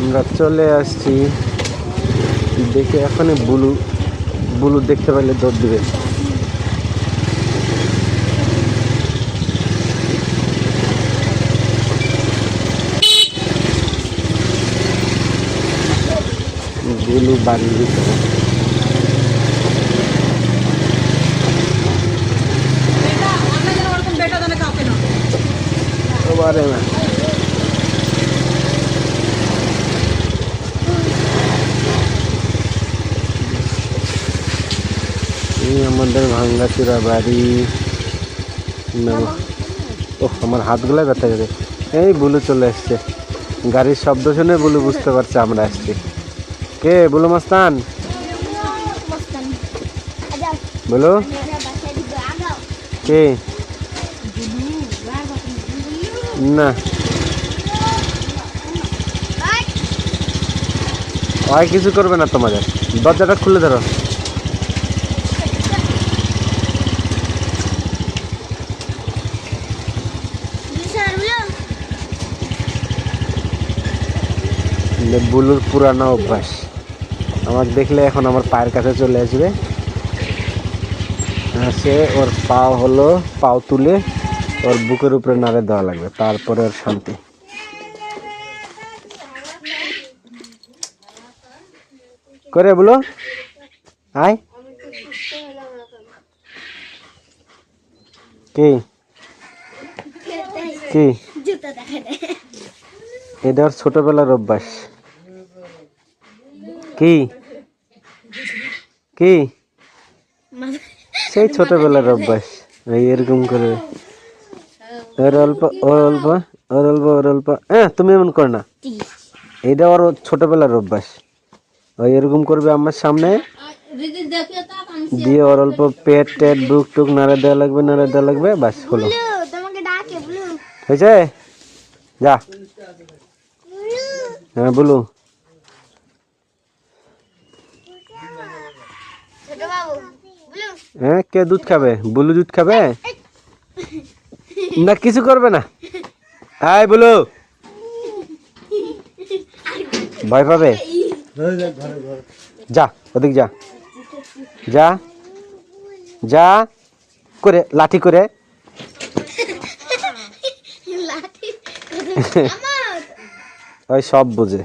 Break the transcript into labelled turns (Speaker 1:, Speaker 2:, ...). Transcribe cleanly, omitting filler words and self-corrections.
Speaker 1: আমরা চলে আসছি দেখে এখনই বুলু বুলু দেখতে পাইলে দৌড় দিবে। বুলু বাড়ির ভিতরে আমাদের ভাঙ্গাচুরা বাড়ি। ও আমার হাতগুলো ব্যথা গেছে। এই বুলু চলে আসছে, গাড়ির শব্দ শুনে বুলু বুঝতে পারছে আমরা আসছি। কে বুলু মাস্তান? বলো কে? না ওই কিছু করবে না তোমাদের, দরজাটা খুলে ধরো। বুলুর পুরানো অভ্যাস, আমাকে দেখলে এখন আমার পায়ের কাছে চলে আসবে, সে ওর পাও তুলে ওর বুকের উপরে নাড়ে দেওয়া লাগবে, তারপরে ওর শান্তি। করে বলো আয়। কি কি এটা ওর ছোটবেলার অভ্যাস। কি কি সেই ছোটবেলার অভ্যাস, এরকম করে ওর অল্প ওর অল্প ওর অল্প ওর অল্প। তুমি এমন করো না, এটা ওর ছোটবেলার অভ্যাস। ওই এরকম করবে আমার সামনে দিয়ে ওর অল্প পেট টেট বুক টুক নাড়া দেওয়া লাগবে, বাস হলো, হয়েছে? যা। হ্যাঁ বলু। হ্যাঁ কে দুধ খাবে? বুলু দুধ খাবে না, কিছু করবে না। আয় বলু, ভয় পাবে। যা ওদিক যা, যা যা করে লাঠি করে ওই সব বোঝে।